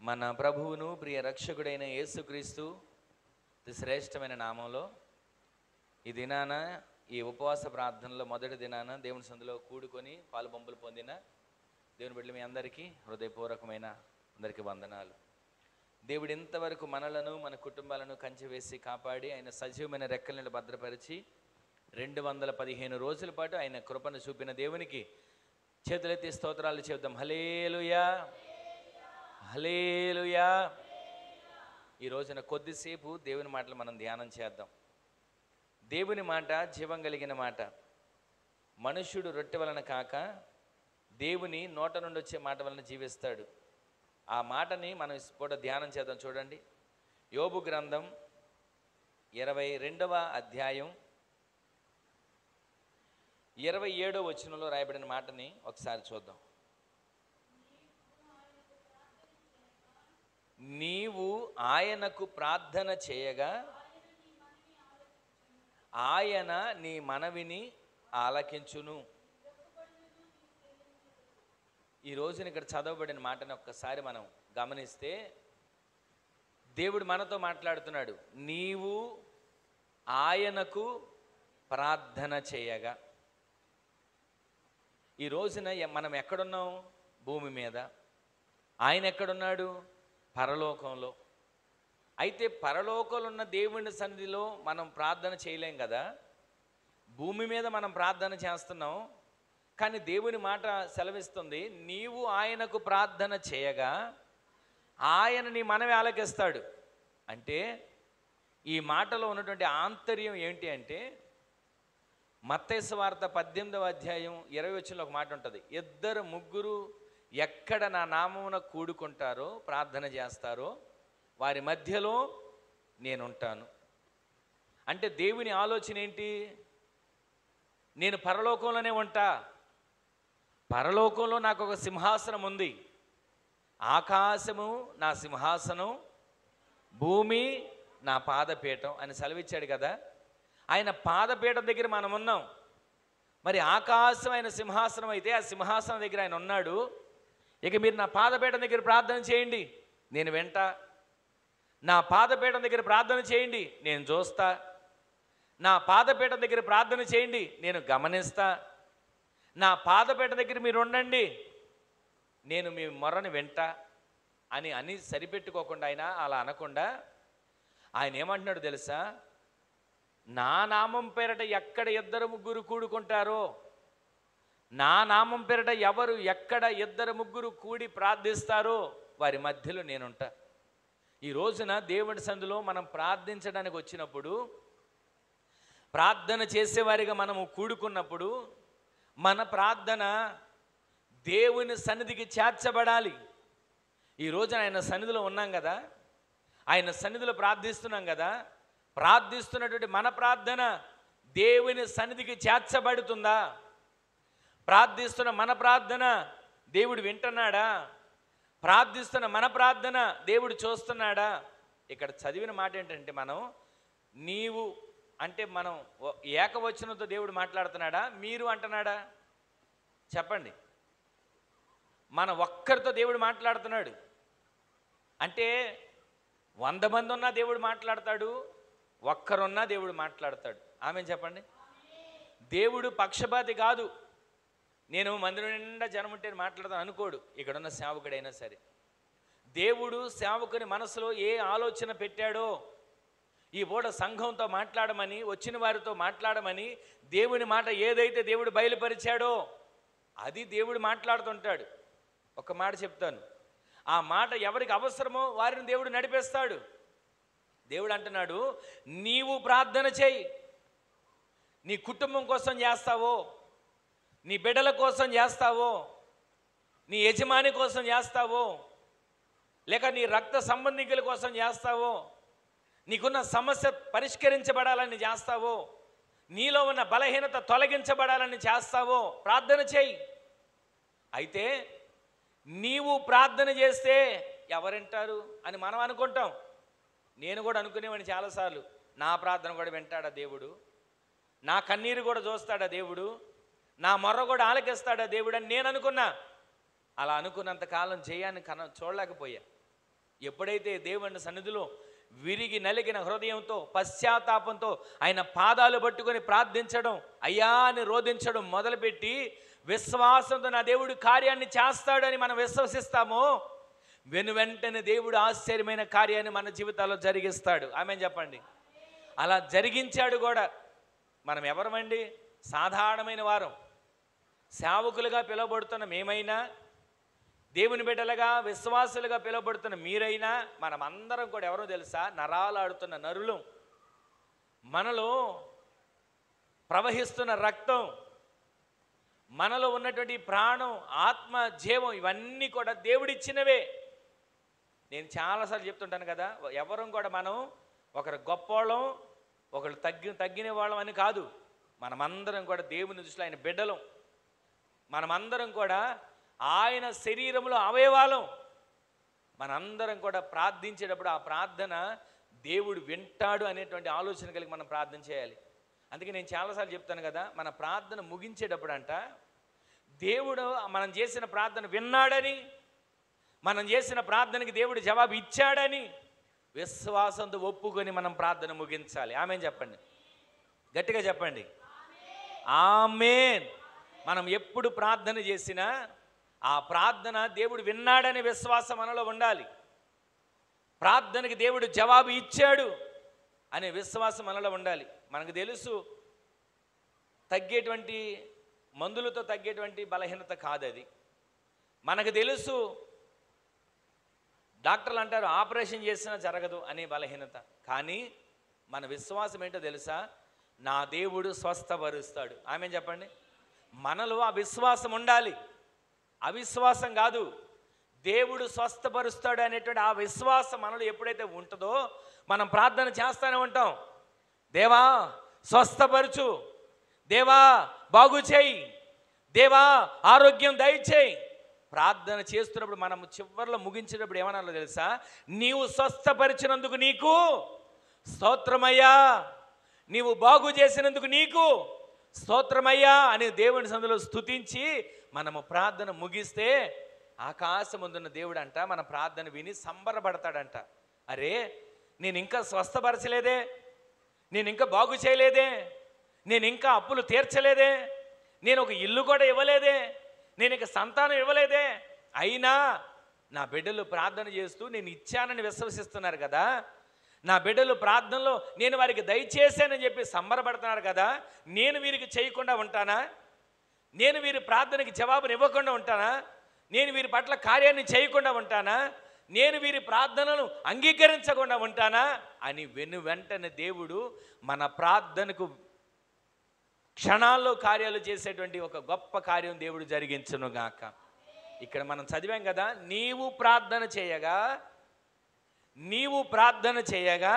మన ప్రభువును ప్రియ రక్షకుడైన యేసుక్రీస్తు శ్రేష్టమైన నామంలో ఈ దినాన ఈ ఉపవాస ప్రార్థనలో మొదటి దినాన దేవుని సందులో కూడుకొని పాలు పంపులు పొందిన దేవుని బిడ్డలు మీ అందరికీ హృదయపూర్వకమైన అందరికీ వందనాలు. దేవుడు ఇంతవరకు మనలను మన కుటుంబాలను కంచె వేసి కాపాడి ఆయన సజీవమైన రెక్కలను భద్రపరిచి 215 రోజుల పాటు ఆయన కృపను చూపిన దేవునికి చేతులెత్తి స్తోత్రాలు చెబుదాం. హల్లెలూయా, హల్లెలూయా. ఈ రోజున కొద్దిసేపు దేవుని మాటలు మనం ధ్యానం చేద్దాం. దేవుని మాట జీవం కలిగిన మాట. మనుష్యుడు రొట్టె వలన కాక దేవుని నోట నుండి వచ్చే మాట వలన జీవిస్తాడు. ఆ మాటని మనం పూట ధ్యానం చేద్దాం. చూడండి, యోబు గ్రంథం 22వ అధ్యాయం 27వ వచనంలో రాయబడిన మాటని ఒకసారి చూద్దాం. నీవు ఆయనకు ప్రార్థన చేయగా ఆయన నీ మనవిని ఆలకించును. ఈ రోజున ఇక్కడ చదవబడిన మాటని ఒక్కసారి మనం గమనిస్తే దేవుడు మనతో మాట్లాడుతున్నాడు. నీవు ఆయనకు ప్రార్థన చేయగా. ఈ రోజున మనం ఎక్కడున్నాం? భూమి మీద. ఆయన ఎక్కడున్నాడు? పరలోకంలో. అయితే పరలోకంలో ఉన్న దేవుని సన్నిధిలో మనం ప్రార్థన చేయలేం కదా. భూమి మీద మనం ప్రార్థన చేస్తున్నాం, కానీ దేవుని మాట సెలవిస్తుంది, నీవు ఆయనకు ప్రార్థన చేయగా ఆయన నీ మనవి ఆలకిస్తాడు. అంటే ఈ మాటలో ఉన్నటువంటి ఆంతర్యం ఏంటి అంటే, మత్తయి సువార్త 18వ అధ్యాయం 20వ వచనంలో ఒక మాట ఉంటుంది. 2-3 ఎక్కడ నా నామమున కూడుకుంటారో ప్రార్థన చేస్తారో వారి మధ్యలో నేనుంటాను. అంటే దేవుని ఆలోచన ఏంటి? నేను పరలోకంలోనే ఉంటా. పరలోకంలో నాకు ఒక సింహాసనం ఉంది. ఆకాశము నా సింహాసనం, భూమి నా పాదపీఠం అని సెలవిచ్చాడు కదా. ఆయన పాదపీఠం దగ్గర మనం ఉన్నాం. మరి ఆకాశం ఆయన సింహాసనం అయితే ఆ సింహాసనం దగ్గర ఆయన ఉన్నాడు. ఇక మీరు నా పాదపీఠం దగ్గర ప్రార్థన చేయండి, నేను వింటా. నా పాదపీఠం దగ్గర ప్రార్థన చేయండి, నేను చూస్తా. నా పాదపీఠం దగ్గర ప్రార్థన చేయండి, నేను గమనిస్తా. నా పాదపీఠం దగ్గర మీరు ఉండండి, నేను మీ మొర్రని వింటా అని సరిపెట్టుకోకుండా ఆయన అలా అనకుండా ఆయన ఏమంటున్నాడు తెలుసా? నా నామం పేరట ఎక్కడ 2-3 కూడుకుంటారో, నా నామం పేరట ఎవరు ఎక్కడ 2-3 కూడి ప్రార్థిస్తారో వారి మధ్యలో నేనుంటా. ఈ రోజున దేవుని సన్నిధిలో మనం ప్రార్థించడానికి వచ్చినప్పుడు, ప్రార్థన చేసేవారిగా మనము కూడుకున్నప్పుడు మన ప్రార్థన దేవుని సన్నిధికి చేర్చబడాలి. ఈ రోజున ఆయన సన్నిధిలో ఉన్నాం కదా, ఆయన సన్నిధిలో ప్రార్థిస్తున్నాం కదా. ప్రార్థిస్తున్నటువంటి మన ప్రార్థన దేవుని సన్నిధికి చేర్చబడుతుందా? ప్రార్థిస్తున్న మన ప్రార్థన దేవుడు వింటున్నాడా? ప్రార్థిస్తున్న మన ప్రార్థన దేవుడు చూస్తున్నాడా? ఇక్కడ చదివిన మాట ఏంటంటే, మనం నీవు అంటే మనం ఏకవచనంతో దేవుడు మాట్లాడుతున్నాడా, మీరు అంటున్నాడా? చెప్పండి. మన ఒక్కరితో దేవుడు మాట్లాడుతున్నాడు. అంటే 100 మంది ఉన్నా దేవుడు మాట్లాడతాడు, ఒక్కరున్నా దేవుడు మాట్లాడతాడు. ఆమెన్ చెప్పండి. దేవుడు పక్షపాతి కాదు. నేను మందిరం నిండా జనం ఉంటే మాట్లాడతాను అనుకోడు. ఇక్కడున్న సేవకుడైనా సరే దేవుడు సేవకుని మనసులో ఏ ఆలోచన పెట్టాడో, ఈ పూట సంఘంతో మాట్లాడమని, వచ్చిన వారితో మాట్లాడమని దేవుని మాట ఏదైతే దేవుడు బయలుపరిచాడో అది దేవుడు మాట్లాడుతుంటాడు. ఒక మాట చెప్తాను, ఆ మాట ఎవరికి అవసరమో వారిని దేవుడు నడిపిస్తాడు. దేవుడు అంటున్నాడు, నీవు ప్రార్థన చేయి. నీ కుటుంబం కోసం చేస్తావో, నీ బిడ్డల కోసం చేస్తావో, నీ యజమాని కోసం చేస్తావో, లేక నీ రక్త సంబంధికుల కోసం చేస్తావో, నీకున్న సమస్య పరిష్కరించబడాలని చేస్తావో, నీలో ఉన్న బలహీనత తొలగించబడాలని చేస్తావో ప్రార్థన చేయి. అయితే నీవు ప్రార్థన చేస్తే ఎవరింటారు అని మనం అనుకుంటాం. నేను కూడా అనుకునేవాడిని చాలాసార్లు, నా ప్రార్థన కూడా వింటాడా దేవుడు, నా కన్నీరు కూడా చూస్తాడా దేవుడు, నా మొర్ర కూడా ఆలకిస్తాడా దేవుడు అని నేను అనుకున్నా. అలా అనుకున్నంత కాలం జయాన్ని చూడలేకపోయా. ఎప్పుడైతే దేవుని సన్నిధిలో విరిగి నలిగిన హృదయంతో పశ్చాత్తాపంతో ఆయన పాదాలు పట్టుకొని ప్రార్థించడం, అయ్యా అని రోధించడం మొదలుపెట్టి విశ్వాసంతో నా దేవుడు కార్యాన్ని చేస్తాడని మనం విశ్వసిస్తామో వెంటనే దేవుడు ఆశ్చర్యమైన కార్యాన్ని మన జీవితాల్లో జరిగిస్తాడు. ఆమేన్ చెప్పండి. అలా జరిగించాడు కూడా. మనం ఎవరమండి? సాధారణమైన వారం. సేవకులుగా పిలువబడుతున్న మేమైనా, దేవుని బిడ్డలుగా విశ్వాసులుగా పిలువబడుతున్న మీరైనా, మనం అందరం కూడా ఎవరో తెలుసా? నరాలు ఆడుతున్న నరులు. మనలో ప్రవహిస్తున్న రక్తం, మనలో ఉన్నటువంటి ప్రాణం, ఆత్మ, జీవం ఇవన్నీ కూడా దేవుడిచ్చినవే. నేను చాలాసార్లు చెప్తుంటాను కదా, ఎవరం కూడా మనం ఒకరు గొప్పవాళ్ళం, ఒకరు తగ్గిన వాళ్ళం అని కాదు. మనమందరం కూడా దేవుని దృష్టిలో ఆయన బిడ్డలం. మనమందరం కూడా ఆయన శరీరంలో అవయవాలం. మనందరం కూడా ప్రార్థించేటప్పుడు ఆ ప్రార్థన దేవుడు వింటాడు అనేటువంటి ఆలోచన కలిగి మనం ప్రార్థన చేయాలి. అందుకే నేను చాలాసార్లు చెప్తాను కదా, మన ప్రార్థన ముగించేటప్పుడు అంట దేవుడు మనం చేసిన ప్రార్థన విన్నాడని, మనం చేసిన ప్రార్థనకి దేవుడు జవాబు ఇచ్చాడని విశ్వాసంతో ఒప్పుకొని మనం ప్రార్థన ముగించాలి. ఆమేన్ చెప్పండి, గట్టిగా చెప్పండి. ఆమేన్. మనం ఎప్పుడు ప్రార్థన చేసినా ఆ ప్రార్థన దేవుడు విన్నాడనే విశ్వాసం మనలో ఉండాలి. ప్రార్థనకి దేవుడు జవాబు ఇచ్చాడు అనే విశ్వాసం మనలో ఉండాలి. మనకు తెలుసు తగ్గేటువంటి మందులతో తగ్గేటువంటి బలహీనత కాదది. మనకు తెలుసు డాక్టర్లు అంటారు ఆపరేషన్ చేసినా జరగదు అనే బలహీనత. కానీ మన విశ్వాసం ఏంటో తెలుసా? నా దేవుడు స్వస్థపరుస్తాడు. ఆమేన్ చెప్పండి. మనలో ఆ విశ్వాసం ఉండాలి. అవిశ్వాసం కాదు. దేవుడు స్వస్థపరుస్తాడు అనేటువంటి ఆ విశ్వాసం మనలో ఎప్పుడైతే ఉంటుందో మనం ప్రార్థన చేస్తూనే ఉంటాం. దేవా స్వస్థపరచు, దేవా బాగు చేయి, దేవా ఆరోగ్యం దయచేయి. ప్రార్థన చేస్తున్నప్పుడు మనం చివరిలో ముగించేటప్పుడు ఏమనాలో తెలుసా? నీవు స్వస్థపరిచినందుకు నీకు స్తోత్రమయ్యా, నీవు బాగు చేసినందుకు నీకు స్తోత్రమయ్యా అని దేవుని సన్నిధిలో స్తుతించి మనము ప్రార్థన ముగిస్తే ఆకాశముందున్న దేవుడు అంట మన ప్రార్థన విని సంబరపడతాడంట. అరే, నేను ఇంకా స్వస్థపరచలేదే, నేను ఇంకా బాగు చేయలేదే, నేను ఇంకా అప్పులు తీర్చలేదే, నేను ఒక ఇల్లు కూడా ఇవ్వలేదే, నేను ఇక సంతానం ఇవ్వలేదే, అయినా నా బిడ్డలు ప్రార్థన చేస్తూ నేను ఇచ్చానని విశ్వసిస్తున్నారు కదా, నా బిడ్డలు ప్రార్థనలో నేను వారికి దయచేశానని చెప్పి సంబరపడుతున్నారు కదా, నేను వీరికి చేయకుండా ఉంటానా? నేను వీరి ప్రార్థనకి జవాబుని ఇవ్వకుండా ఉంటానా? నేను వీరి పట్ల కార్యాన్ని చేయకుండా ఉంటానా? నేను వీరి ప్రార్థనను అంగీకరించకుండా ఉంటానా అని వెంటనే దేవుడు మన ప్రార్థనకు క్షణాల్లో కార్యాలు చేసేటువంటి ఒక గొప్ప కార్యం దేవుడు జరిగించునుగాక. ఇక్కడ మనం చదివాం కదా, నీవు ప్రార్థన చేయగా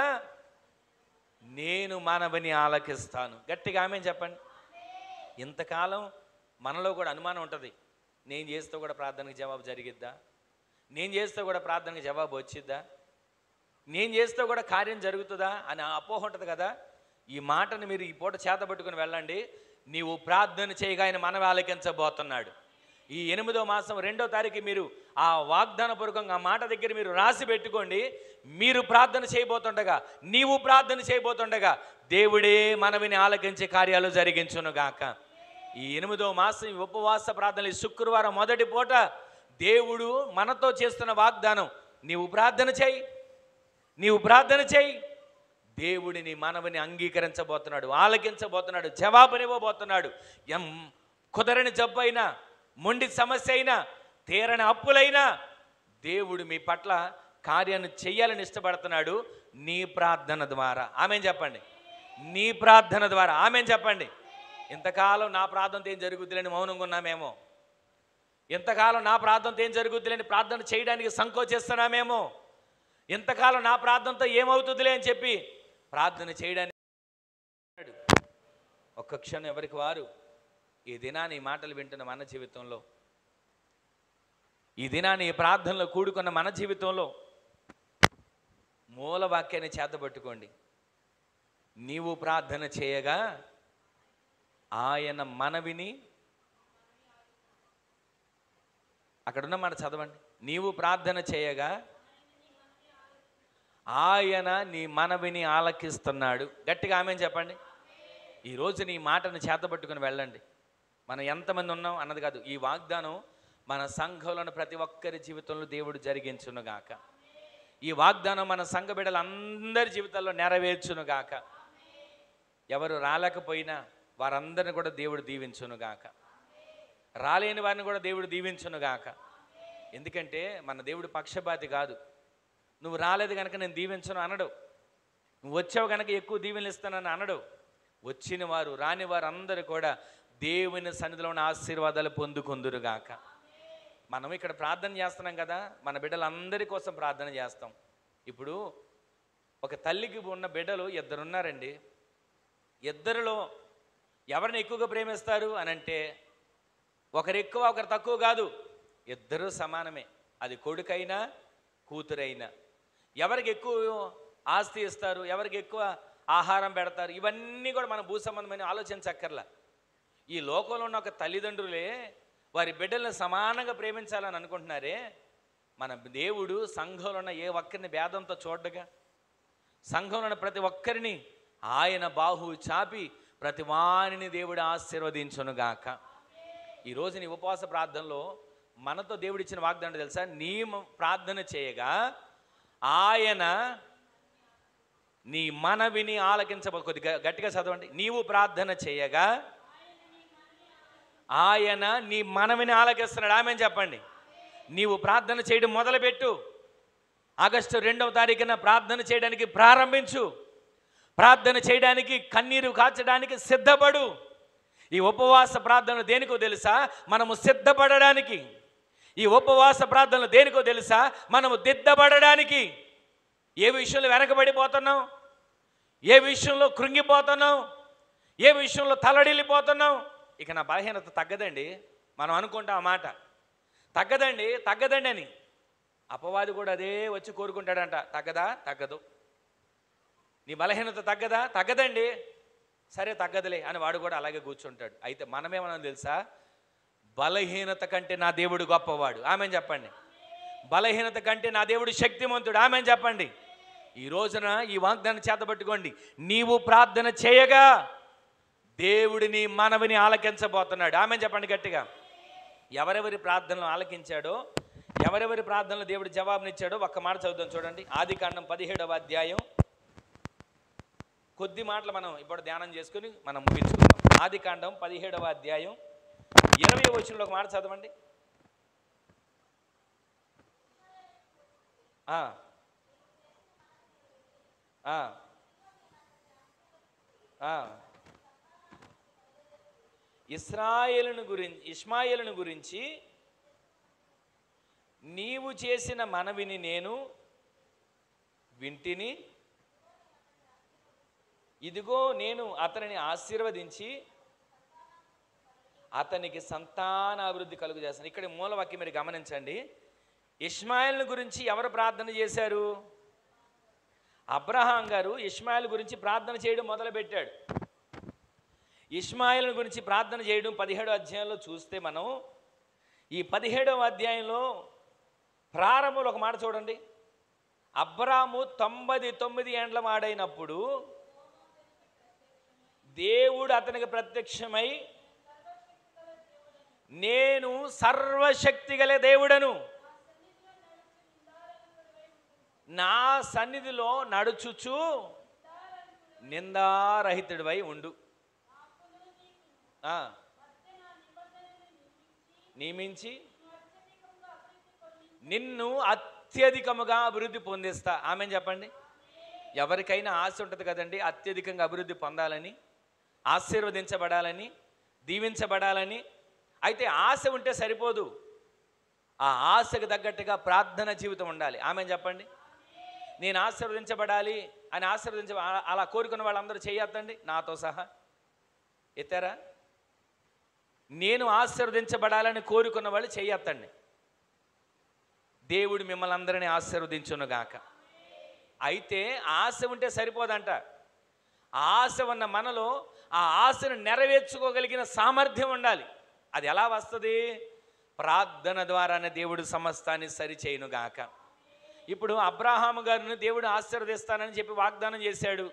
నేను మనవిని ఆలకిస్తాను. గట్టిగా ఆమేన్ చెప్పండి. ఇంతకాలం మనలో కూడా అనుమానం ఉంటుంది, నేను చేస్తే కూడా ప్రార్థనకి జవాబు జరిగిద్దా, నేను చేస్తే కూడా ప్రార్థనకి జవాబు వచ్చిద్దా, నేను చేస్తే కూడా కార్యం జరుగుతుందా అని అపోహ ఉంటుంది కదా. ఈ మాటను మీరు ఈ పూట చేతబట్టుకుని వెళ్ళండి. నీవు ప్రార్థన చేయగా ఆయన మనవి ఆలకించబోతున్నాడు. ఈ 8వ మాసం 2వ తారీఖు మీరు ఆ వాగ్దాన పూర్వకంగా ఆ మాట దగ్గర మీరు రాసి పెట్టుకోండి. మీరు ప్రార్థన చేయబోతుండగా, నీవు ప్రార్థన చేయబోతుండగా దేవుడే మనవిని ఆలకించే కార్యాలు జరిగించునుగాక. ఈ 8వ మాసం ఉపవాస ప్రార్థనలు శుక్రవారం మొదటి పూట దేవుడు మనతో చేస్తున్న వాగ్దానం, నీవు ప్రార్థన చేయి, దేవుడిని మనవిని అంగీకరించబోతున్నాడు, ఆలకించబోతున్నాడు, జవాబునివ్వబోతున్నాడు. కుదరని జబ్బు అయినా, మొండి సమస్య అయినా, తీరని అప్పులైనా దేవుడు మీ పట్ల కార్యాన్ని చెయ్యాలని ఇష్టపడుతున్నాడు నీ ప్రార్థన ద్వారా. ఆమేన్ చెప్పండి. నీ ప్రార్థన ద్వారా ఆమేన్ చెప్పండి. ఇంతకాలం నా ప్రార్థనతో ఏం జరుగుద్దిలేని మౌనంగా ఉన్నామేమో, ఇంతకాలం నా ప్రార్థనతో ఏం జరుగుద్దిలేని ప్రార్థన చేయడానికి సంకోచిస్తున్నామేమో, ఇంతకాలం నా ప్రార్థనతో ఏమవుతుందిలే అని చెప్పి ప్రార్థన చేయడానికి ఒక్క క్షణం ఎవరికి వారు ఈ దినాన్ని ఈ మాటలు వింటున్న మన జీవితంలో, ఈ దినాన్ని ఈ ప్రార్థనలో కూడుకున్న మన జీవితంలో మూల వాక్యాన్ని చేతబట్టుకోండి. నీవు ప్రార్థన చేయగా ఆయన మనవిని, అక్కడున్న మాట చదవండి. నీవు ప్రార్థన చేయగా ఆయన నీ మనవిని ఆలకిస్తున్నాడు. గట్టిగా ఆమేన్ చెప్పండి. ఈరోజు నీ మాటను చేతబట్టుకుని వెళ్ళండి. మనం ఎంతమంది ఉన్నాం అన్నది కాదు, ఈ వాగ్దానం మన సంఘంలోని ప్రతి ఒక్కరి జీవితంలో దేవుడు జరిగించునుగాక. ఈ వాగ్దానం మన సంఘ బిడ్డలందరి జీవితాల్లో నెరవేర్చునుగాక. ఎవరు రాలేకపోయినా వారందరిని కూడా దేవుడు దీవించునుగాక. రాలేని వారిని కూడా దేవుడు దీవించునుగాక. ఎందుకంటే మన దేవుడు పక్షపాతి కాదు. నువ్వు రాలేదు కనుక నేను దీవించను అనడు. నువ్వు వచ్చావు కనుక ఎక్కువ దీవెనలు ఇస్తానని అనడు. వచ్చిన వారు రాని వారు అందరూ కూడా దేవుని సన్నిధిలో ఉన్న ఆశీర్వాదాలు పొందుకొందురుగాక. మనం ఇక్కడ ప్రార్థన చేస్తున్నాం కదా, మన బిడ్డలందరి కోసం ప్రార్థన చేస్తాం. ఇప్పుడు ఒక తల్లికి ఉన్న బిడ్డలు ఇద్దరున్నారండి. ఇద్దరిలో ఎవరిని ఎక్కువగా ప్రేమిస్తారు అని అంటే ఒకరు ఎక్కువ ఒకరు తక్కువ కాదు, ఇద్దరూ సమానమే. అది కొడుకైనా కూతురైనా. ఎవరికి ఎక్కువ ఆస్తి ఇస్తారు, ఎవరికి ఎక్కువ ఆహారం పెడతారు, ఇవన్నీ కూడా మన భూ సంబంధమైన ఆలోచించక్కర్లా. ఈ లోకంలో ఉన్న ఒక తల్లిదండ్రులే వారి బిడ్డలను సమానంగా ప్రేమించాలని అనుకుంటున్నారే, మన దేవుడు సంఘంలో ఉన్న ఏ ఒక్కరిని భేదంతో చూడగా, సంఘంలో ఉన్న ప్రతి ఒక్కరిని ఆయన బాహువు చాపి ప్రతి వారిని దేవుడు ఆశీర్వదించునుగాక. ఈరోజు నీ ఉపవాస ప్రార్థనలో మనతో దేవుడిచ్చిన వాగ్దానం తెలుసా? నీ ప్రార్థన చేయగా ఆయన నీ మనవిని కొద్దిగా గట్టిగా చదవండి. నీవు ప్రార్థన చేయగా ఆయన నీ మనవిని ఆలకిస్తున్నాడు. ఆమేన్ చెప్పండి. నీవు ప్రార్థన చేయడం మొదలుపెట్టు. ఆగస్టు 2వ తారీఖున ప్రార్థన చేయడానికి ప్రారంభించు. ప్రార్థన చేయడానికి, కన్నీరు కాచడానికి సిద్ధపడు. ఈ ఉపవాస ప్రార్థనలు దేనికో తెలుసా? మనము సిద్ధపడడానికి. ఈ ఉపవాస ప్రార్థనలు దేనికో తెలుసా? మనము దిద్దబడడానికి. ఏ విషయంలో వెనకబడిపోతున్నాం, ఏ విషయంలో కృంగిపోతున్నాం, ఏ విషయంలో తల్లడిల్లిపోతున్నాం. ఇక నా బలహీనత తగ్గదండి. మనం అనుకుంటాం ఆ మాట, తగ్గదండి అని. అపవాది కూడా అదే వచ్చి కోరుకుంటాడంట. తగ్గదా? తగ్గదు. నీ బలహీనత తగ్గదండి. సరే తగ్గదులే అని వాడు కూడా అలాగే కూర్చుంటాడు. అయితే మనమేమన్నా తెలుసా? బలహీనత కంటే నా దేవుడు గొప్పవాడు. ఆమేన్ చెప్పండి. బలహీనత కంటే నా దేవుడు శక్తిమంతుడు. ఆమేన్ చెప్పండి. ఈ రోజున ఈ వాగ్దానం చేతబట్టుకోండి. నీవు ప్రార్థన చేయగా దేవుడిని మనవిని ఆలకించబోతున్నాడు. ఆమేన్ చెప్పండి గట్టిగా. ఎవరెవరి ప్రార్థనలు ఆలకించాడో, ఎవరెవరి ప్రార్థనలు దేవుడు జవాబునిచ్చాడో ఒక్క మాట చదువుదాం చూడండి. ఆదికాండం 17వ అధ్యాయం. కొద్ది మాటలు మనం ఇప్పుడు ధ్యానం చేసుకుని మనం ముగించుకుందాం. ఆదికాండం 17వ అధ్యాయం 20వ వచనంలో ఒక మాట చదవండి. ఇష్మాయేలును గురించి నీవు చేసిన మనవిని నేను వింటిని. ఇదిగో నేను అతనిని ఆశీర్వదించి అతనికి సంతాన అభివృద్ధి కలుగు చేస్తాను. ఇక్కడ మూలవాక్యం మీరు గమనించండి. ఇష్మాయేలును గురించి ఎవరు ప్రార్థన చేశారు? అబ్రహాం గారు ఇష్మాయేల్ గురించి ప్రార్థన చేయడం మొదలుపెట్టాడు. ఇష్మాయేలును గురించి ప్రార్థన చేయడం 17వ అధ్యాయంలో చూస్తే మనం ఈ 17వ అధ్యాయంలో ప్రారంభంలో ఒక మాట చూడండి. అబ్రాము 99 ఏండ్ల వాడైనప్పుడు దేవుడు అతనికి ప్రత్యక్షమై, నేను సర్వశక్తి గల దేవుడను, నా సన్నిధిలో నడుచుచు నిందారహితుడివై ఉండు. నియమించి నిన్ను అత్యధికముగా అభివృద్ధి పొందిస్తా. ఆమేన్ చెప్పండి. ఎవరికైనా ఆశ ఉంటుంది కదండి, అత్యధికంగా అభివృద్ధి పొందాలని, ఆశీర్వదించబడాలని, దీవించబడాలని. అయితే ఆశ ఉంటే సరిపోదు, ఆ ఆశకు తగ్గట్టుగా ప్రార్థన జీవితం ఉండాలి. ఆమేన్ చెప్పండి. నేను ఆశీర్వదించబడాలి అని అలా కోరుకున్న వాళ్ళందరూ చేయొద్దండి, నాతో సహా ఎత్తారా? నేను ఆశీర్వదించబడాలని కోరుకున్న వాళ్ళు చేయొద్దండి. దేవుడు మిమ్మల్ని అందరినీ ఆశీర్వదించునుగాక. అయితే ఆశ ఉంటే సరిపోదంట. ఆశ ఉన్న మనలో ఆ ఆశను నెరవేర్చుకోగలిగిన సామర్థ్యం ఉండాలి. అది ఎలా వస్తుంది? ప్రార్థన ద్వారానే దేవుడు సమస్తాన్ని సరిచేయునుగాక. ఇప్పుడు అబ్రాహాము గారిని దేవుడు ఆశీర్వదిస్తానని చెప్పి వాగ్దానం చేశాడు,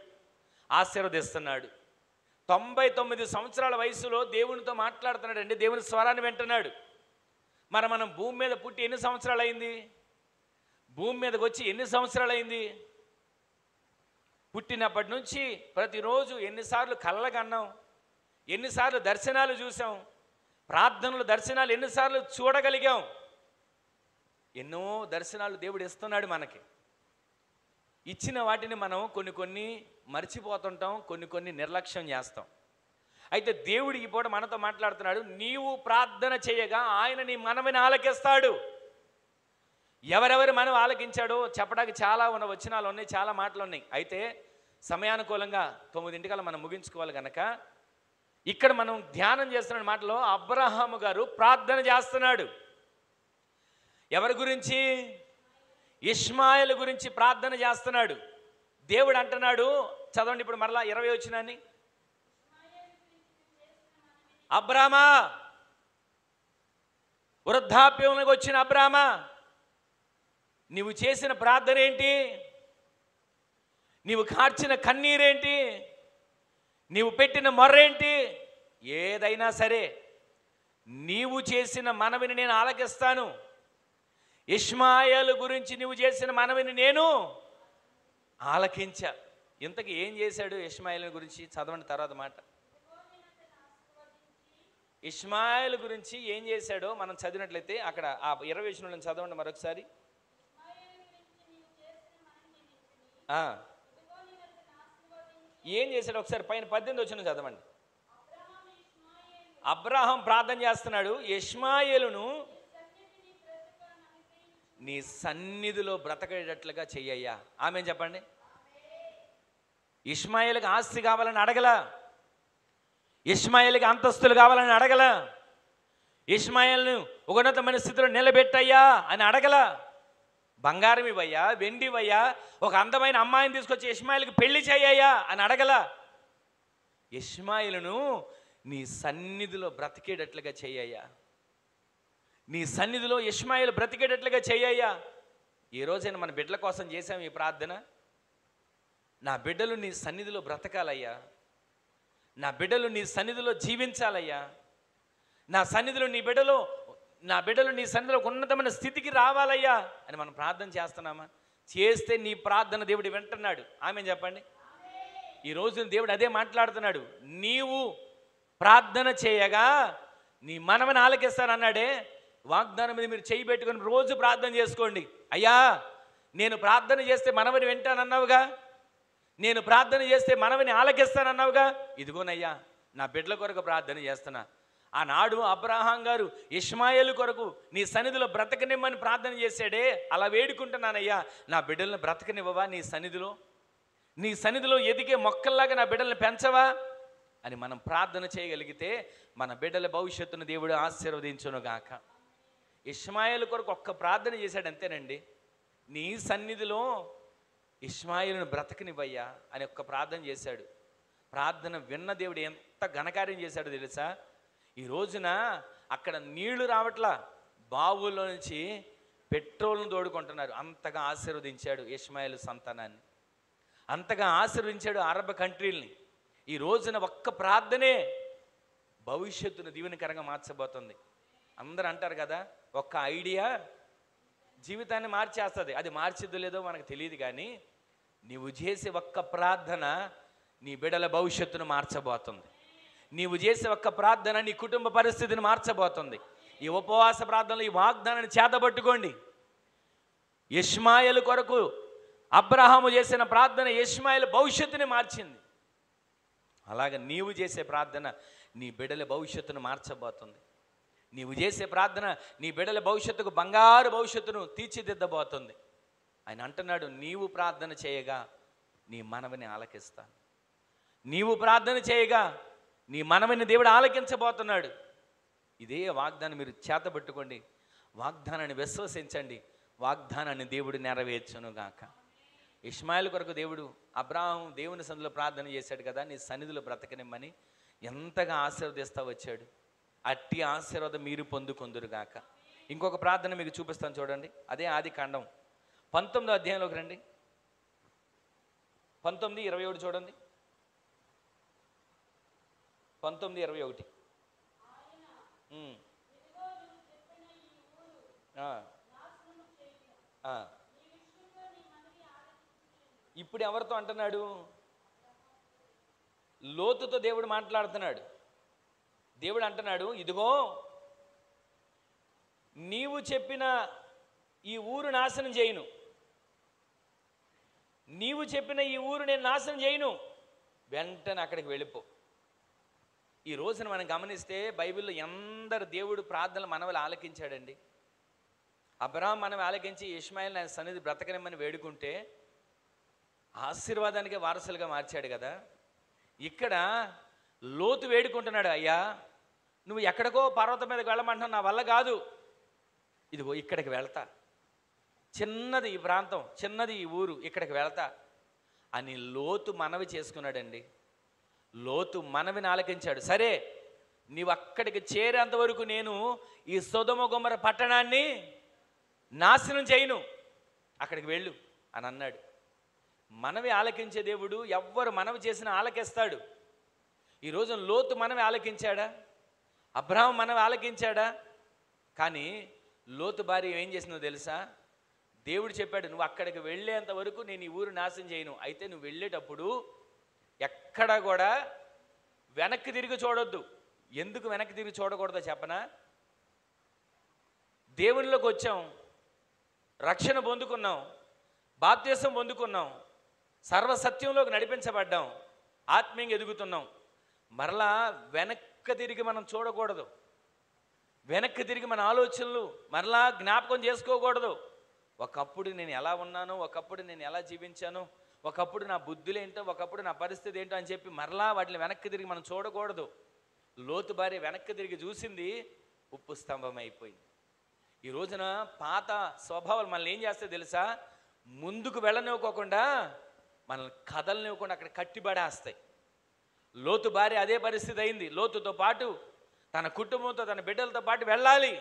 ఆశీర్వదిస్తున్నాడు. 99 సంవత్సరాల వయసులో దేవునితో మాట్లాడుతున్నాడు అండి, దేవుని స్వరాన్ని వింటున్నాడు. మనం భూమి మీద పుట్టి ఎన్ని సంవత్సరాలు అయింది? భూమి మీదకి వచ్చి ఎన్ని సంవత్సరాలు అయింది? పుట్టినప్పటి నుంచి ప్రతిరోజు ఎన్నిసార్లు కళ్ళకు అన్నాం, ఎన్నిసార్లు దర్శనాలు చూసాం, ప్రార్థనలు దర్శనాలు ఎన్నిసార్లు చూడగలిగాం. ఎన్నో దర్శనాలు దేవుడు ఇస్తున్నాడు మనకి. ఇచ్చిన వాటిని మనం కొన్ని మర్చిపోతుంటాం, కొన్ని నిర్లక్ష్యం చేస్తాం. అయితే దేవుడు ఈ పూట మనతో మాట్లాడుతున్నాడు, నీవు ప్రార్థన చేయగా ఆయన నీ మనవిని ఆలకిస్తాడు. ఎవరెవరు మనం ఆలకించాడో చెప్పడానికి చాలా వచనాలు ఉన్నాయి, చాలా మాటలు ఉన్నాయి. అయితే సమయానుకూలంగా 9 మనం ముగించుకోవాలి కనుక ఇక్కడ మనం ధ్యానం చేస్తున్న మాటలో అబ్రహాము గారు ప్రార్థన చేస్తున్నాడు. ఎవరి గురించి? ఇష్మాయేలు గురించి ప్రార్థన చేస్తున్నాడు. దేవుడు అంటున్నాడు, చదవండి ఇప్పుడు మరలా 20 వచనాన్ని. అబ్రామా, వృద్ధాప్యంలోకి వచ్చిన అబ్రామా, నీవు చేసిన ప్రార్థన ఏంటి? నీవు కార్చిన కన్నీరేంటి? నీవు పెట్టిన మొర్రేంటి? ఏదైనా సరే నీవు చేసిన మనవిని నేను ఆలకిస్తాను. ఇష్మాయేలు గురించి నీవు చేసిన మనవిని నేను ఆలకించా. ఇంతకీ ఏం చేశాడు ఇష్మాయేలు గురించి? చదవండి తర్వాత మాట. ఇష్మాయేలు గురించి ఏం చేశాడో మనం చదివినట్లయితే అక్కడ ఆ 20 వచనంలో చదవండి మరొకసారి. ఏం చేశాడు ఒకసారి పైన 18 వచనం చదవండి. అబ్రహాం ప్రార్థన చేస్తున్నాడు, ఇష్మాయేలును నీ సన్నిధిలో బ్రతకేటట్లుగా చెయ్యయ్యా. ఆమేన్ చెప్పండి. ఇష్మాయేలుకి ఆస్తి కావాలని అడగల, ఇష్మాయేలుకి అంతస్తులు కావాలని అడగల, ఇష్మాయేలును ఉన్నతమైన స్థితిలో నిలబెట్టయ్యా అని అడగల. బంగారం ఇవ్వయ్యా, వెండి ఇవ్వయ్యా, ఒక అందమైన అమ్మాయిని తీసుకొచ్చి ఇష్మాయేలుకి పెళ్లి చేయ్యా అని అడగల. ఇష్మాయేలును నీ సన్నిధిలో బ్రతికేటట్లుగా చెయ్యయ్యా, నీ సన్నిధిలో ఇష్మాయేలు బ్రతికేటట్లుగా చెయ్యయ్యా. ఈ రోజైనా మన బిడ్డల కోసం చేశాం ఈ ప్రార్థన. నా బిడ్డలు నీ సన్నిధిలో బ్రతకాలయ్యా, నా బిడ్డలు నీ సన్నిధిలో జీవించాలయ్యా, నా బిడ్డలు నీ సన్నిధిలో ఉన్నతమైన స్థితికి రావాలయ్యా అని మనం ప్రార్థన చేస్తున్నామా? చేస్తే నీ ప్రార్థన దేవుడు వింటున్నాడు. ఆమేన్ చెప్పండి. ఈ రోజు దేవుడు అదే మాట్లాడుతున్నాడు. నీవు ప్రార్థన చేయగా నీ మనవిని ఆలకిస్తానన్నాడే. వాగ్దానం మీద మీరు చేయి పెట్టుకొని రోజు ప్రార్థన చేసుకోండి. అయ్యా, నేను ప్రార్థన చేస్తే మనవిని వింటానన్నావుగా, నేను ప్రార్థన చేస్తే మనవిని ఆలకిస్తానన్నావుగా, ఇదిగోనయ్యా నా బిడ్డల కొరకు ప్రార్థన చేస్తున్నా. ఆనాడు అబ్రహాం గారు ఇష్మాయేలు కొరకు నీ సన్నిధిలో బ్రతకనిమ్మని ప్రార్థన చేశాడే, అలా వేడుకుంటున్నానయ్యా, నా బిడ్డలను బ్రతకనివ్వవా? నీ సన్నిధిలో ఎదిగే మొక్కల్లాగా నా బిడ్డలను పెంచవా అని మనం ప్రార్థన చేయగలిగితే మన బిడ్డల భవిష్యత్తును దేవుడు ఆశీర్వదించునుగాక. ఇష్మాయేలు కొరకు ఒక్క ప్రార్థన చేశాడు అంతేనండి. నీ సన్నిధిలో ఇష్మాయేలును బ్రతకనివ్వయ్యా అని ఒక్క ప్రార్థన చేశాడు. ప్రార్థన విన్న దేవుడు ఎంత ఘనకార్యం చేశాడో తెలుసా? ఈ రోజున అక్కడ నీళ్లు రావట్లా, బావుల్లో నుంచి పెట్రోల్ను తోడుకుంటున్నారు. అంతగా ఆశీర్వదించాడు ఇష్మాయేలు సంతానాన్ని, అంతగా ఆశీర్వదించాడు అరబ్ కంట్రీల్ని. ఈ రోజున ఒక్క ప్రార్థనే భవిష్యత్తును దీవెనకరంగా మార్చబోతుంది. అందరూ అంటారు కదా, ఒక్క ఐడియా జీవితాన్ని మార్చేస్తుంది. అది మార్చిద్దో లేదో మనకు తెలియదు, కానీ నీవు చేసే ఒక్క ప్రార్థన నీ బిడ్డల భవిష్యత్తును మార్చబోతుంది. నీవు చేసే ఒక్క ప్రార్థన నీ కుటుంబ పరిస్థితిని మార్చబోతుంది. ఈ ఉపవాస ప్రార్థనలు ఈ వాగ్దానాన్ని చేతబట్టుకోండి. ఇష్మాయేలు కొరకు అబ్రహాము చేసిన ప్రార్థన ఇష్మాయేలు భవిష్యత్తుని మార్చింది. అలాగే నీవు చేసే ప్రార్థన నీ బిడ్డల భవిష్యత్తును మార్చబోతుంది. నీవు చేసే ప్రార్థన నీ బిడ్డల భవిష్యత్తుకు బంగారు భవిష్యత్తును తీర్చిదిద్దబోతుంది. ఆయన అంటున్నాడు, నీవు ప్రార్థన చేయగా నీ మనవిని ఆలకిస్తాను. నీవు ప్రార్థన చేయగా నీ మనవిని దేవుడు ఆలకించబోతున్నాడు. ఇదే వాగ్దానం మీరు చేతబట్టుకోండి, వాగ్దానాన్ని విశ్వసించండి, వాగ్దానాన్ని దేవుడు నెరవేర్చునుగాక. ఇష్మాయేలు కొరకు దేవుడు అబ్రాహాం దేవుని సన్నిధిలో ప్రార్థన చేశాడు కదా, నీ సన్నిధిలో బ్రతకనిమ్మని ఎంతగా ఆశీర్వదిస్తా వచ్చాడు. అట్టి ఆశీర్వాదం మీరు పొందుకొందురుగాక. ఇంకొక ప్రార్థన మీకు చూపిస్తాను చూడండి. అదే ఆదికాండం 19వ అధ్యాయంలోకి రండి. 19:21 చూడండి. 19:21. ఇప్పుడు ఎవరితో అంటున్నాడు? లోతుతో దేవుడు మాట్లాడుతున్నాడు. దేవుడు అంటున్నాడు, ఇదిగో నీవు చెప్పిన ఈ ఊరు నాశనం చేయను, నీవు చెప్పిన ఈ ఊరు నేను నాశనం చేయను, వెంటనే అక్కడికి వెళ్ళిపో. ఈ రోజున మనం గమనిస్తే బైబిల్లో ఎందరు దేవుడు ప్రార్థనలు మనవలు ఆలకించాడండి. అబ్రహాం మనవి ఆలకించి ఇష్మాయిల్ ఆయన సన్నిధి బ్రతకనిమ్మని వేడుకుంటే ఆశీర్వాదానికి వారసులుగా మార్చాడు కదా. ఇక్కడ లోతు వేడుకుంటున్నాడు, అయ్యా నువ్వు ఎక్కడికో పర్వతం మీదకి వెళ్ళమంటున్నావు, నా వల్ల కాదు, ఇదిగో ఇక్కడికి వెళ్తా, చిన్నది ఈ ప్రాంతం, చిన్నది ఈ ఊరు, ఇక్కడికి వెళ్తా అని లోతు మనవి చేసుకున్నాడండి. లోతు మనవిని ఆలకించాడు. సరే నీవు అక్కడికి చేరేంత వరకు నేను ఈ సొదొమ గొమొర పట్టణాన్ని నాశనం చేయను, అక్కడికి వెళ్ళు అని అన్నాడు. మనవి ఆలకించే దేవుడు ఎవ్వరు మనవి చేసినా ఆలకిస్తాడు. ఈరోజు లోతు మనవి ఆలకించాడా? అబ్రహాం మనవి ఆలకించాడా? కానీ లోతు భార్య ఏం చేసిందో తెలుసా? దేవుడు చెప్పాడు, నువ్వు అక్కడికి వెళ్ళేంత వరకు నేను ఈ ఊరు నాశనం చేయను, అయితే నువ్వు వెళ్ళేటప్పుడు ఎక్కడ కూడా వెనక్కి తిరిగి చూడొద్దు. ఎందుకు వెనక్కి తిరిగి చూడకూడదో చెప్పనా? దేవునిలోకి వచ్చాం, రక్షణ పొందుకున్నాం, బాప్తిసం పొందుకున్నాం, సర్వసత్యంలోకి నడిపించబడ్డాం, ఆత్మీయంగా ఎదుగుతున్నాం. మరలా వెనక్కి తిరిగి మనం చూడకూడదు. వెనక్కి తిరిగి మన ఆలోచనలు మరలా జ్ఞాపకం చేసుకోకూడదు. ఒకప్పుడు నేను ఎలా ఉన్నానో, ఒకప్పుడు నేను ఎలా జీవించానో, ఒకప్పుడు నా బుద్ధులేంటో, ఒకప్పుడు నా పరిస్థితి ఏంటో అని చెప్పి మరలా వాటిని వెనక్కి తిరిగి మనం చూడకూడదు. లోతు భార్య వెనక్కి తిరిగి చూసింది, ఉప్పు స్తంభం అయిపోయింది. ఈ రోజున పాత స్వభావాలు మనల్ని ఏం చేస్తే తెలుసా? ముందుకు వెళ్ళనివ్వకోకుండా మనల్ని కదలనివ్వకుండా అక్కడ కట్టిబడేస్తాయి. లోతు భార్య అదే పరిస్థితి అయింది. లోతుతో పాటు తన కుటుంబంతో తన బిడ్డలతో పాటు వెళ్ళాలి,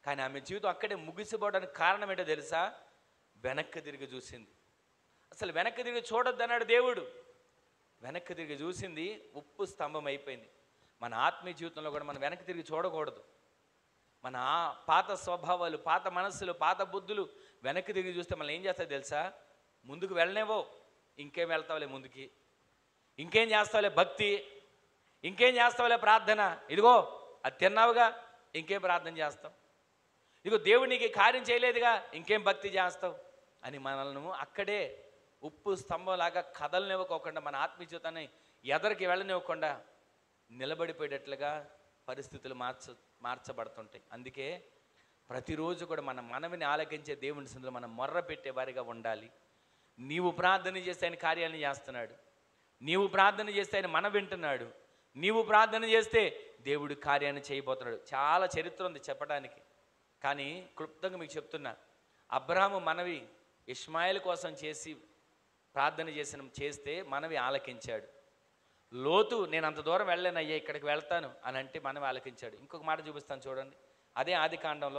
కానీ ఆమె జీవితం అక్కడే ముగిసిపోవడానికి కారణం ఏంటో తెలుసా? వెనక్కి తిరిగి చూసింది. అసలు వెనక్కి తిరిగి చూడొద్దు అన్నాడు దేవుడు. వెనక్కి తిరిగి చూసింది, ఉప్పు స్తంభం అయిపోయింది. మన ఆత్మీయ జీవితంలో కూడా మనం వెనక్కి తిరిగి చూడకూడదు. మన పాత స్వభావాలు, పాత మనస్సులు, పాత బుద్ధులు వెనక్కి తిరిగి చూస్తే మనం ఏం చేస్తాయి తెలుసా? ముందుకు వెళ్ళనేవో, ఇంకేం వెళ్తావులే ముందుకి, ఇంకేం చేస్తావులే భక్తి, ఇంకేం చేస్తావులే ప్రార్థన, ఇదిగో అది తిన్నావుగా ఇంకేం ప్రార్థన చేస్తావు, ఇదిగో దేవుడు నీకు కార్యం చేయలేదుగా ఇంకేం భక్తి చేస్తావు అని మనల్ని అక్కడే ఉప్పు స్తంభంలాగా కదలనివ్వకోకుండా మన ఆత్మీయ జీవితాన్ని ఎదరికి వెళ్ళనివ్వకుండా నిలబడిపోయేటట్లుగా పరిస్థితులు మార్చబడుతుంటాయి. అందుకే ప్రతిరోజు కూడా మన మనవిని ఆలకించే దేవుని సన్నిధిలో మనం మొర్ర పెట్టే వారిగా ఉండాలి. నీవు ప్రార్థన చేస్తే ఆయన కార్యాలను చేస్తున్నాడు, నీవు ప్రార్థన చేస్తే ఆయన మన వింటున్నాడు, నీవు ప్రార్థన చేస్తే దేవుడు కార్యాన్ని చేయబోతున్నాడు. చాలా చరిత్ర ఉంది చెప్పడానికి, కానీ క్లుప్తంగా మీకు చెప్తున్నా. అబ్రహాము మనవి ఇష్మాయిల్ కోసం చేసి ప్రార్థన చేస్తే మనవి ఆలకించాడు. లోతు నేను అంత దూరం వెళ్ళలేనయ్యా, ఇక్కడికి వెళ్తాను అని అంటే మనవి ఆలకించాడు. ఇంకొక మాట చూపిస్తాను చూడండి. అదే ఆదికాండం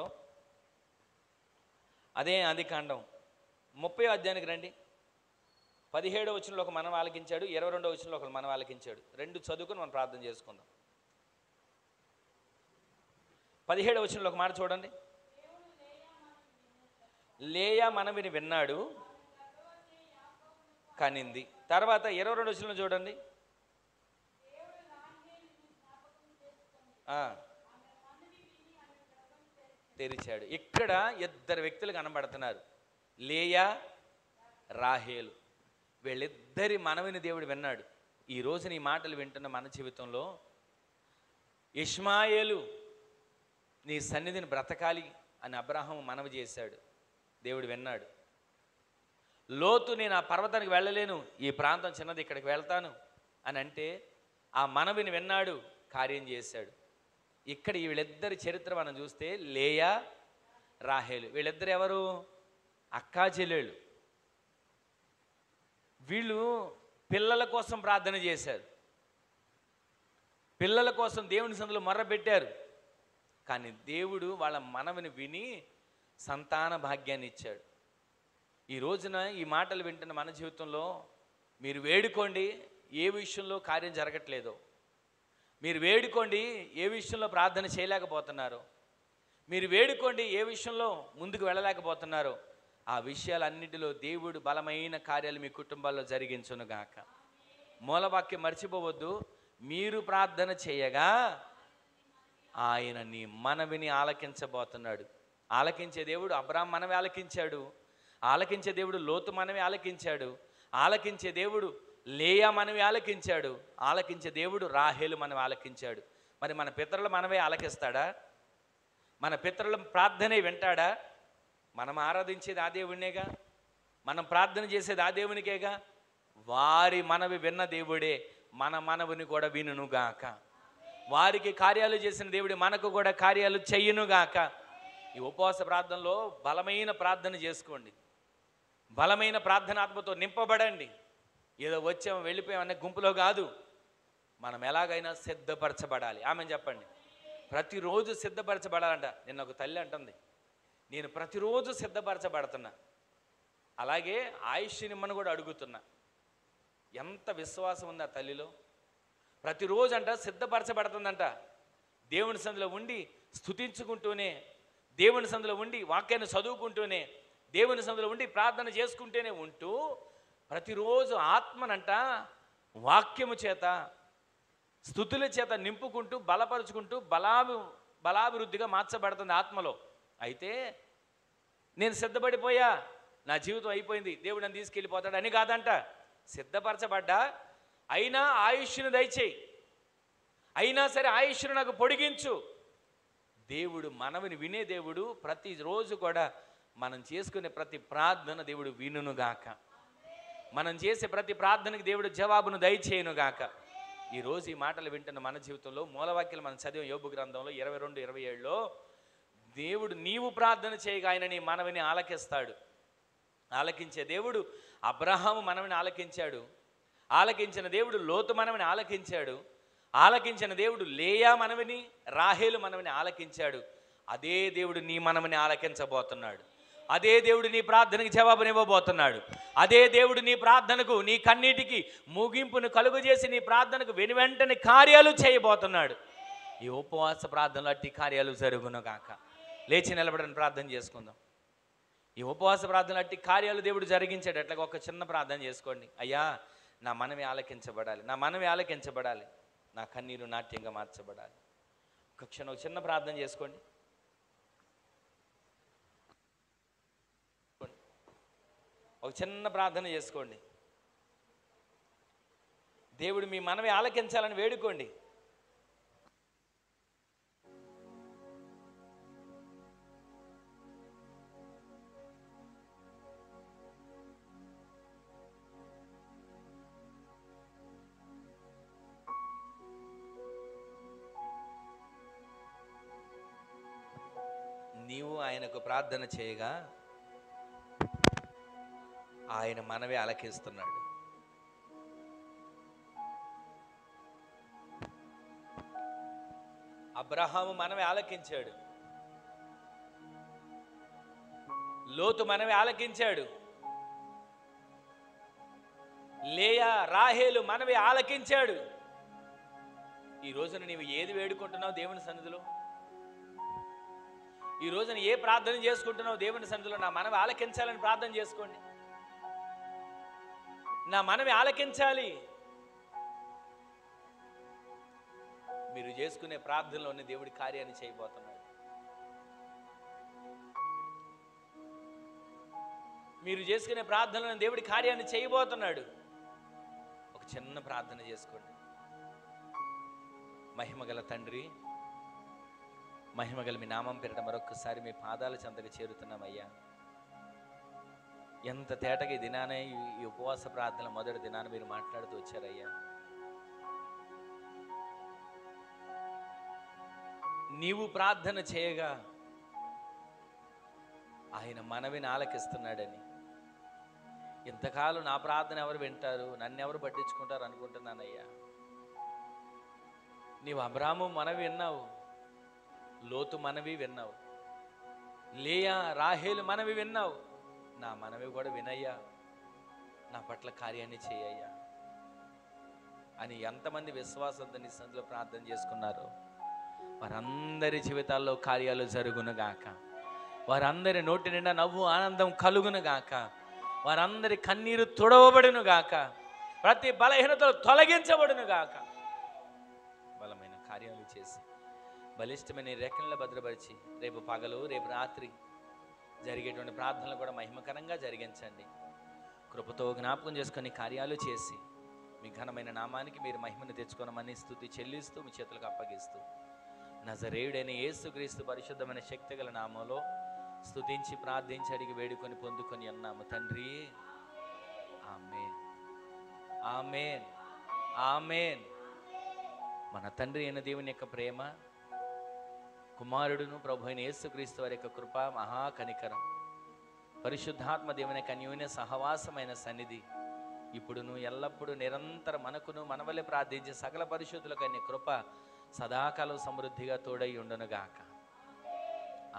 30వ అధ్యాయానికి రండి. 17వ వచనంలో ఒక మనం ఆలకించాడు, 22వ వచనంలో ఒక మనం ఆలకించాడు. రెండు చదువుకుని మనం ప్రార్థన చేసుకుందాం. 17వ వచనంలో ఒక మాట చూడండి. లేయా మనవిని విన్నాడు, కనింది. తర్వాత 22వ వచనంలో చూడండి. తెరిచాడు. ఇక్కడ ఇద్దరు వ్యక్తులు కనబడుతున్నారు, లేయా, రాహేలు. వీళ్ళిద్దరి మనవిని దేవుడు విన్నాడు. ఈ రోజున ఈ మాటలు వింటున్న మన జీవితంలో ఇష్మాయేలు నీ సన్నిధిని బ్రతకాలి అని అబ్రహాము మనవి చేశాడు, దేవుడు విన్నాడు. లోతు నేను ఆ పర్వతానికి వెళ్ళలేను, ఈ ప్రాంతం చిన్నది, ఇక్కడికి వెళ్తాను అని అంటే ఆ మనవిని విన్నాడు, కార్యం చేశాడు. ఇక్కడ వీళ్ళిద్దరి చరిత్ర మనం చూస్తే లేయా, రాహేలు. వీళ్ళిద్దరు ఎవరు? అక్కా చెల్లెళ్ళు. వీళ్ళు పిల్లల కోసం ప్రార్థన చేశారు, పిల్లల కోసం దేవుని సన్నిధిలో మొర్ర పెట్టారు. కానీ దేవుడు వాళ్ళ మనవిని విని సంతాన భాగ్యాన్ని ఇచ్చాడు. ఈ రోజున ఈ మాటలు వింటున్న మన జీవితంలో మీరు వేడుకోండి ఏ విషయంలో కార్యం జరగట్లేదో, మీరు వేడుకోండి ఏ విషయంలో ప్రార్థన చేయలేకపోతున్నారో, మీరు వేడుకోండి ఏ విషయంలో ముందుకు వెళ్ళలేకపోతున్నారో, ఆ విషయాలన్నిటిలో దేవుడు బలమైన కార్యాలు మీ కుటుంబాల్లో జరిగించునుగాక. మూలవాక్యం మర్చిపోవద్దు. మీరు ప్రార్థన చేయగా ఆయన నీ మనవిని ఆలకించబోతున్నాడు. ఆలకించే దేవుడు అబ్రాహాం మనవి ఆలకించాడు, ఆలకించే దేవుడు లోతు మనవి ఆలకించాడు, ఆలకించే దేవుడు లేయా మనవి ఆలకించాడు, ఆలకించే దేవుడు రాహేలు మనవి ఆలకించాడు. మరి మన పితరులు మనవే ఆలకిస్తాడా? మన పితరుల ప్రార్థనే వింటాడా? మనం ఆరాధించేది ఆ దేవుడినేగా, మనం ప్రార్థన చేసేది ఆ దేవునికేగా. వారి మనవి విన్న దేవుడే మన మనవిని కూడా వినుగాక. వారికి కార్యాలు చేసిన దేవుడు మనకు కూడా కార్యాలు చెయ్యునుగాక. ఈ ఉపవాస ప్రార్థనలో బలమైన ప్రార్థన చేసుకోండి, బలమైన ప్రార్థనాత్మతో నింపబడండి. ఏదో వచ్చాము వెళ్ళిపోయామనే గుంపులో కాదు, మనం ఎలాగైనా సిద్ధపరచబడాలి. ఆమె చెప్పండి. ప్రతిరోజు సిద్ధపరచబడాలంట. నిన్న ఒక తల్లి అంటుంది, నేను ప్రతిరోజు సిద్ధపరచబడుతున్నా. అలాగే ఆయుష్ నిమ్మను కూడా అడుగుతున్నా. ఎంత విశ్వాసం ఉంది ఆ తల్లిలో. ప్రతిరోజు అంట సిద్ధపరచబడుతుందంట. దేవుని సందులో ఉండి స్తుతించుకుంటూనే, దేవుని సందులో ఉండి వాక్యాన్ని చదువుకుంటూనే, దేవుని సందులో ఉండి ప్రార్థన చేసుకుంటూనే ఉంటూ ప్రతిరోజు ఆత్మనంట వాక్యము చేత స్తుతుల చేత నింపుకుంటూ బలపరుచుకుంటూ బలాభివృద్ధిగా మార్చబడుతుంది ఆత్మలో. అయితే నేను సిద్ధపడిపోయా, నా జీవితం అయిపోయింది, దేవుడు నన్ను తీసుకెళ్ళిపోతాడు అని కాదంట. సిద్ధపరచబడ్డా, అయినా ఆయుష్ను దయచేయి, అయినా సరే ఆయుష్ను నాకు పొడిగించు. దేవుడు మనవిని వినే దేవుడు. ప్రతిరోజు కూడా మనం చేసుకునే ప్రతి ప్రార్థన దేవుడు వినుగాక. మనం చేసే ప్రతి ప్రార్థనకి దేవుడు జవాబును దయచేయునుగాక. ఈరోజు ఈ మాటలు వింటున్న మన జీవితంలో మూలవాక్యాలు మనం చదివాం యోబు గ్రంథంలో 22:27లో, దేవుడు నీవు ప్రార్థన చేయగా ఆయన నీ మనవిని ఆలకిస్తాడు. ఆలకించే దేవుడు అబ్రహాము మనవిని ఆలకించాడు, ఆలకించిన దేవుడు లోతు మనవిని ఆలకించాడు, ఆలకించిన దేవుడు లేయా మనవిని రాహేలు మనవిని ఆలకించాడు. అదే దేవుడు నీ మనవిని ఆలకించబోతున్నాడు. అదే దేవుడు నీ ప్రార్థనకి జవాబునివ్వబోతున్నాడు. అదే దేవుడు నీ ప్రార్థనకు, నీ కన్నీటికి ముగింపును కలుగజేసి నీ ప్రార్థనకు వెనువెంటనే కార్యాలు చేయబోతున్నాడు. ఈ ఉపవాస ప్రార్థనలో అట్టి కార్యాలు జరుగునుగాక. లేచి నిలబడని ప్రార్థన చేసుకుందాం. ఈ ఉపవాస ప్రార్థనలు అట్టి కార్యాలు దేవుడు జరిగించాడు. అట్లాగా ఒక చిన్న ప్రార్థన చేసుకోండి. అయ్యా, నా మనవి ఆలకించబడాలి, నా మనవి ఆలకించబడాలి, నా కన్నీరు నాట్యంగా మార్చబడాలి. ఒక క్షణం ఒక చిన్న ప్రార్థన చేసుకోండి. ఒక చిన్న ప్రార్థన చేసుకోండి. దేవుడు మీ మనవి ఆలకించాలని వేడుకోండి. నీవు ఆయనకు ప్రార్థన చేయగా ఆయన మనవి ఆలకిస్తున్నాడు. అబ్రహాము మనవి ఆలకించాడు, లోతు మనవి ఆలకించాడు, లేయా రాహేలు మనవి ఆలకించాడు. ఈ రోజున నీవు ఏది వేడుకుంటున్నావు దేవుని సన్నిధిలో? ఈ రోజున ఏ ప్రార్థన చేసుకుంటున్నావు దేవుని సన్నిధిలో? నా మనవి ఆలకించాలని ప్రార్థన చేసుకోండి. నా మనవి ఆలకించాలి. మీరు చేసుకునే ప్రార్థనలోనే దేవుడి కార్యాన్ని చేయబోతున్నాడు. మీరు చేసుకునే ప్రార్థనలోనే దేవుడి కార్యాన్ని చేయబోతున్నాడు. ఒక చిన్న ప్రార్థన చేసుకోండి. మహిమగల తండ్రి, మహిమగల మీ నామం పేరిట మరొకసారి మీ పాదాల చెంతకు చేరుతున్నామయ్యా. ఎంత తేటగా ఈ దినానే, ఈ ఉపవాస ప్రార్థన మొదటి దినాన మీరు మాట్లాడుతూ వచ్చారయ్యా. నీవు ప్రార్థన చేయగా ఆయన మనవిని ఆలకిస్తున్నాడని. ఇంతకాలం నా ప్రార్థన ఎవరు వింటారు, నన్ను ఎవరు పట్టించుకుంటారు అనుకుంటున్నానయ్యా. నీవు అబ్రాహాము మనవి విన్నావు, లోతు మనవి విన్నావు, లేయా రాహేలు మనవి విన్నావు, నా మనవి కూడా వినయ్యా, నా పట్ల కార్యాన్ని చేయయ్యా అని ఎంతమంది విశ్వాసంతో నీ సన్నిధిలో ప్రార్థన చేసుకున్నారో వారందరి జీవితాల్లో కార్యాలు జరుగునుగాక. వారందరి నోటి నిండా నవ్వు ఆనందం కలుగునుగాక. వారందరి కన్నీరు తుడవబడునుగాక. ప్రతి బలహీనతలు తొలగించబడునుగాక. బలమైన కార్యాలు చేసి బలిష్టమైన రెక్కలను భద్రపరిచి రేపు పగలు రేపు రాత్రి జరిగేటువంటి ప్రార్థనలు కూడా మహిమకరంగా జరిగించండి. కృపతో జ్ఞాపకం చేసుకొని కార్యాలు చేసి మీ ఘనమైన నామానికి మీరు మహిమను తెచ్చుకోనమని స్తుతి చెల్లిస్తూ మీ చేతులకు అప్పగిస్తూ నజరేయుడైన యేసుక్రీస్తు పరిశుద్ధమైన శక్తి గల నామంలో స్తుతించి ప్రార్థించి అడిగి వేడుకొని పొందుకొని అన్నాము తండ్రి. ఆమేన్, ఆమేన్, ఆమేన్. మన తండ్రి అయిన దేవుని యొక్క ప్రేమ, కుమారుడును ప్రభు అయిన యేసుక్రీస్తు వారి యొక్క కృప, మహాకనికరం, పరిశుద్ధాత్మ దేవుని యొక్క అన్యోన్య సహవాసమైన సన్నిధి ఇప్పుడును ఎల్లప్పుడూ నిరంతరం మనకును మనవలే ప్రార్థించే సకల పరిశుద్ధులకు అనే కృప సదాకాలం సమృద్ధిగా తోడై ఉండునుగాక.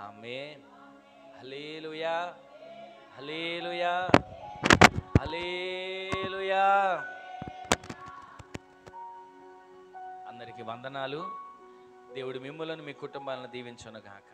ఆమేన్. హల్లెలూయా, హల్లెలూయా, హల్లెలూయా. అందరికీ వందనాలు. దేవుడు మిమ్ములను మీ కుటుంబాలను దీవించునుగాక.